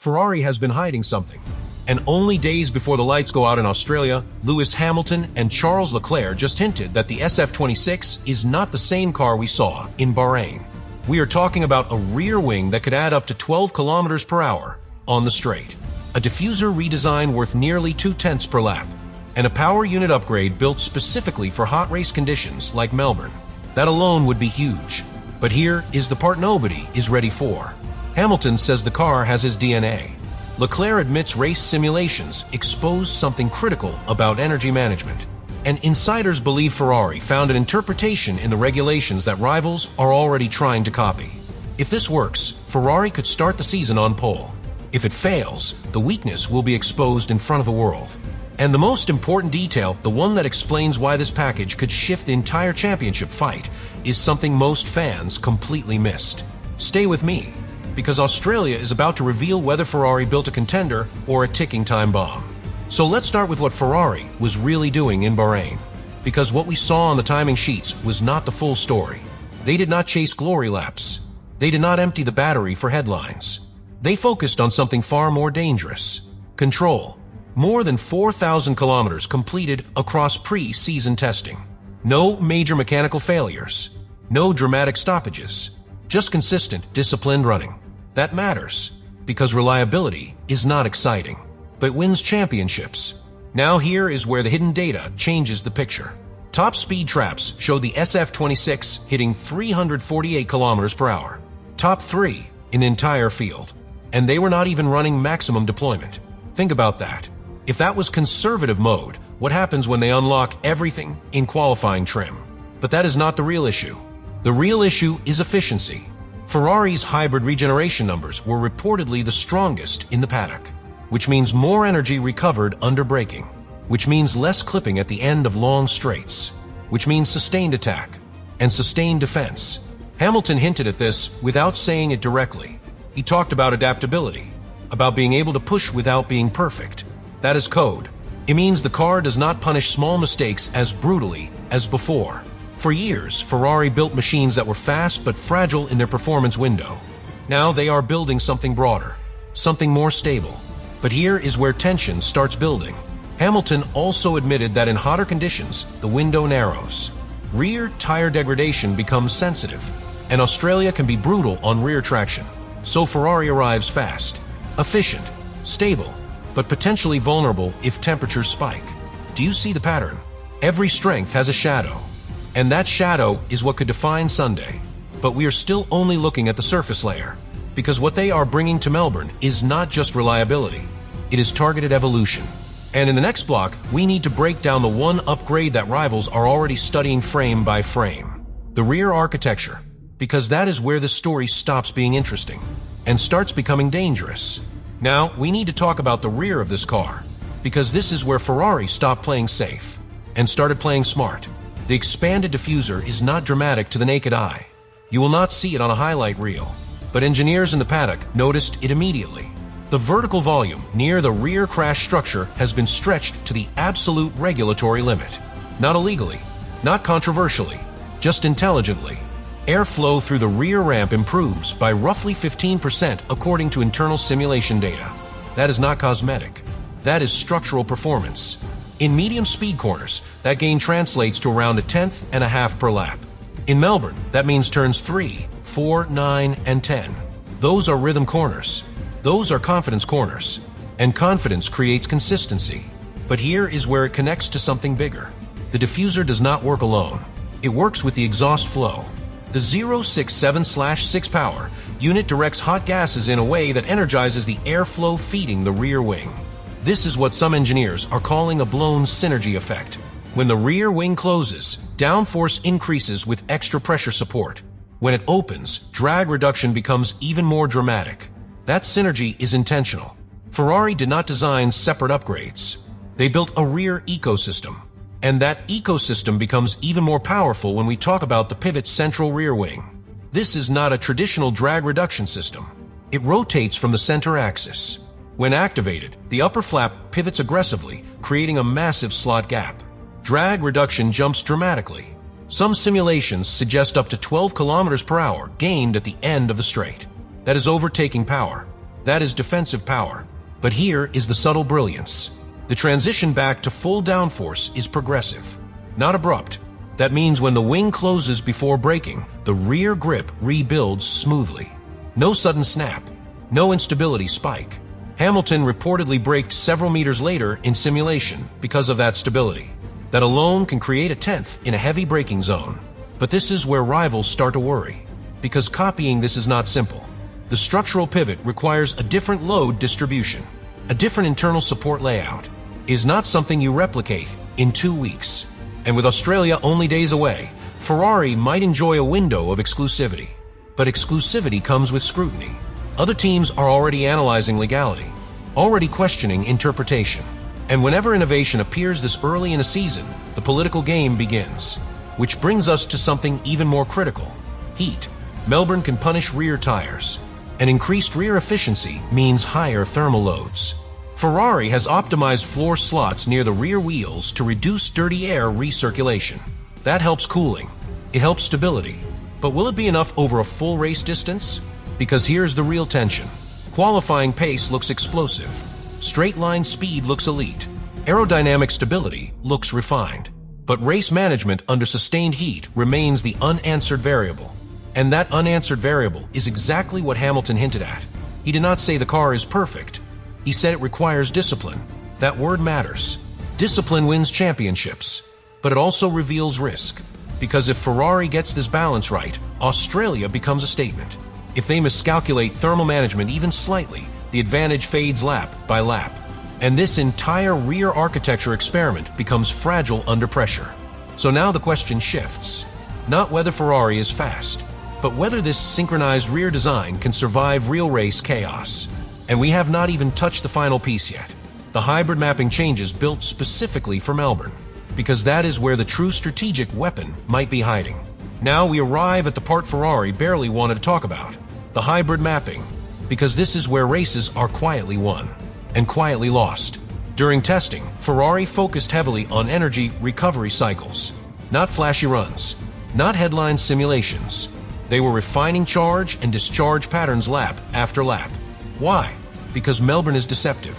Ferrari has been hiding something. And only days before the lights go out in Australia, Lewis Hamilton and Charles Leclerc just hinted that the SF-26 is not the same car we saw in Bahrain. We are talking about a rear wing that could add up to 12 kilometers per hour on the straight, a diffuser redesign worth nearly 2/10 per lap, and a power unit upgrade built specifically for hot race conditions like Melbourne. That alone would be huge. But here is the part nobody is ready for. Hamilton says the car has his DNA. Leclerc admits race simulations exposed something critical about energy management. And insiders believe Ferrari found an interpretation in the regulations that rivals are already trying to copy. If this works, Ferrari could start the season on pole. If it fails, the weakness will be exposed in front of the world. And the most important detail, the one that explains why this package could shift the entire championship fight, is something most fans completely missed. Stay with me, because Australia is about to reveal whether Ferrari built a contender or a ticking time bomb. So let's start with what Ferrari was really doing in Bahrain, because what we saw on the timing sheets was not the full story. They did not chase glory laps. They did not empty the battery for headlines. They focused on something far more dangerous: control. More than 4,000 kilometers completed across pre-season testing. No major mechanical failures. No dramatic stoppages. Just consistent, disciplined running. That matters, because reliability is not exciting, but wins championships. Now here is where the hidden data changes the picture. Top speed traps show the SF-26 hitting 348 kilometers per hour. Top 3 in the entire field. And they were not even running maximum deployment. Think about that. If that was conservative mode, what happens when they unlock everything in qualifying trim? But that is not the real issue. The real issue is efficiency. Ferrari's hybrid regeneration numbers were reportedly the strongest in the paddock, which means more energy recovered under braking, which means less clipping at the end of long straights, which means sustained attack and sustained defense. Hamilton hinted at this without saying it directly. He talked about adaptability, about being able to push without being perfect. That is code. It means the car does not punish small mistakes as brutally as before. For years, Ferrari built machines that were fast but fragile in their performance window. Now they are building something broader, something more stable. But here is where tension starts building. Hamilton also admitted that in hotter conditions, the window narrows. Rear tire degradation becomes sensitive, and Australia can be brutal on rear traction. So Ferrari arrives fast, efficient, stable, but potentially vulnerable if temperatures spike. Do you see the pattern? Every strength has a shadow. And that shadow is what could define Sunday. But we are still only looking at the surface layer, because what they are bringing to Melbourne is not just reliability, it is targeted evolution. And in the next block, we need to break down the one upgrade that rivals are already studying frame by frame: the rear architecture, because that is where the story stops being interesting and starts becoming dangerous. Now, we need to talk about the rear of this car, because this is where Ferrari stopped playing safe and started playing smart. The expanded diffuser is not dramatic to the naked eye. You will not see it on a highlight reel, but engineers in the paddock noticed it immediately. The vertical volume near the rear crash structure has been stretched to the absolute regulatory limit. Not illegally, not controversially, just intelligently. Airflow through the rear ramp improves by roughly 15% according to internal simulation data. That is not cosmetic. That is structural performance. In medium speed corners, that gain translates to around 1/10.5 per lap. In Melbourne, that means turns 3, 4, 9, and 10. Those are rhythm corners. Those are confidence corners. And confidence creates consistency. But here is where it connects to something bigger. The diffuser does not work alone. It works with the exhaust flow. The 067/6 power unit directs hot gases in a way that energizes the airflow feeding the rear wing. This is what some engineers are calling a blown synergy effect. When the rear wing closes, downforce increases with extra pressure support. When it opens, drag reduction becomes even more dramatic. That synergy is intentional. Ferrari did not design separate upgrades. They built a rear ecosystem. And that ecosystem becomes even more powerful when we talk about the pivot central rear wing. This is not a traditional drag reduction system. It rotates from the center axis. When activated, the upper flap pivots aggressively, creating a massive slot gap. Drag reduction jumps dramatically. Some simulations suggest up to 12 kilometers per hour gained at the end of the straight. That is overtaking power. That is defensive power. But here is the subtle brilliance. The transition back to full downforce is progressive, not abrupt. That means when the wing closes before braking, the rear grip rebuilds smoothly. No sudden snap, no instability spike. Hamilton reportedly braked several meters later in simulation because of that stability. That alone can create a tenth in a heavy braking zone. But this is where rivals start to worry, because copying this is not simple. The structural pivot requires a different load distribution. A different internal support layout is not something you replicate in 2 weeks. And with Australia only days away, Ferrari might enjoy a window of exclusivity. But exclusivity comes with scrutiny. Other teams are already analyzing legality, already questioning interpretation. And whenever innovation appears this early in a season, the political game begins. Which brings us to something even more critical: heat. Melbourne can punish rear tires. And increased rear efficiency means higher thermal loads. Ferrari has optimized floor slots near the rear wheels to reduce dirty air recirculation. That helps cooling. It helps stability. But will it be enough over a full race distance? Because here's the real tension. Qualifying pace looks explosive. Straight line speed looks elite. Aerodynamic stability looks refined. But race management under sustained heat remains the unanswered variable. And that unanswered variable is exactly what Hamilton hinted at. He did not say the car is perfect. He said it requires discipline. That word matters. Discipline wins championships. But it also reveals risk. Because if Ferrari gets this balance right, Australia becomes a statement. If they miscalculate thermal management even slightly, the advantage fades lap by lap. And this entire rear architecture experiment becomes fragile under pressure. So now the question shifts. Not whether Ferrari is fast, but whether this synchronized rear design can survive real race chaos. And we have not even touched the final piece yet. The hybrid mapping changes built specifically for Melbourne, because that is where the true strategic weapon might be hiding. Now we arrive at the part Ferrari barely wanted to talk about, the hybrid mapping, because this is where races are quietly won and quietly lost. During testing, Ferrari focused heavily on energy recovery cycles, not flashy runs, not headline simulations. They were refining charge and discharge patterns lap after lap. Why? Because Melbourne is deceptive.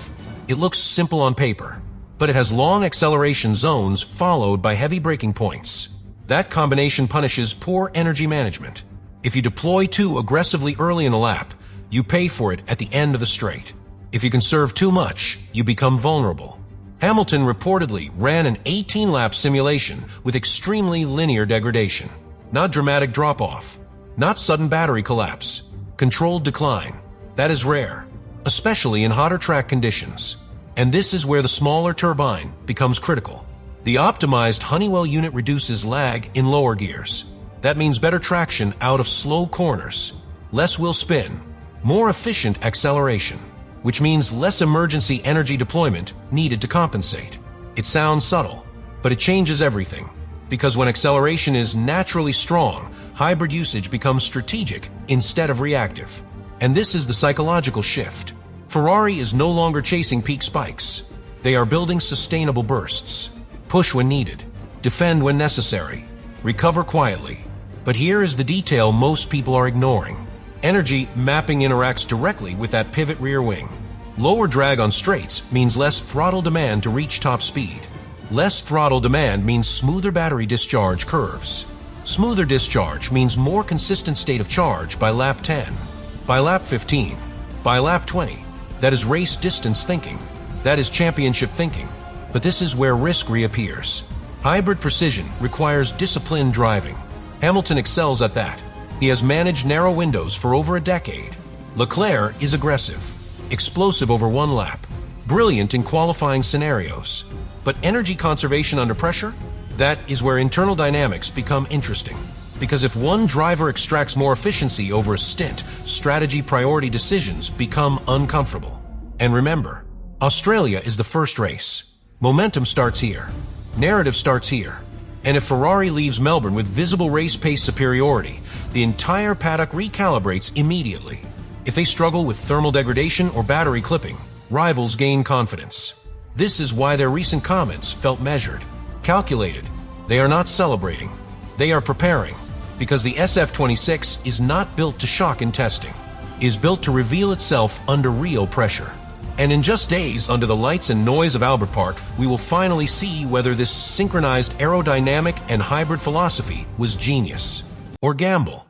It looks simple on paper, but it has long acceleration zones followed by heavy braking points. That combination punishes poor energy management. If you deploy too aggressively early in a lap, you pay for it at the end of the straight. If you conserve too much, you become vulnerable. Hamilton reportedly ran an 18-lap simulation with extremely linear degradation. Not dramatic drop-off, not sudden battery collapse, controlled decline. That is rare, especially in hotter track conditions. And this is where the smaller turbine becomes critical. The optimized Honeywell unit reduces lag in lower gears. That means better traction out of slow corners, less wheel spin, more efficient acceleration, which means less emergency energy deployment needed to compensate. It sounds subtle, but it changes everything. Because when acceleration is naturally strong, hybrid usage becomes strategic instead of reactive. And this is the psychological shift. Ferrari is no longer chasing peak spikes. They are building sustainable bursts. Push when needed, defend when necessary, recover quietly. But here is the detail most people are ignoring. Energy mapping interacts directly with that pivot rear wing. Lower drag on straights means less throttle demand to reach top speed. Less throttle demand means smoother battery discharge curves. Smoother discharge means more consistent state of charge by lap 10, by lap 15, by lap 20. That is race distance thinking. That is championship thinking. But this is where risk reappears. Hybrid precision requires disciplined driving. Hamilton excels at that. He has managed narrow windows for over a decade. Leclerc is aggressive, explosive over one lap, brilliant in qualifying scenarios. But energy conservation under pressure? That is where internal dynamics become interesting. Because if one driver extracts more efficiency over a stint, strategy priority decisions become uncomfortable. And remember, Australia is the first race. Momentum starts here. Narrative starts here. And if Ferrari leaves Melbourne with visible race pace superiority, the entire paddock recalibrates immediately. If they struggle with thermal degradation or battery clipping, rivals gain confidence. This is why their recent comments felt measured, calculated. They are not celebrating. They are preparing. Because the SF-26 is not built to shock in testing. is built to reveal itself under real pressure. And in just days, under the lights and noise of Albert Park, we will finally see whether this synchronized aerodynamic and hybrid philosophy was genius or gamble.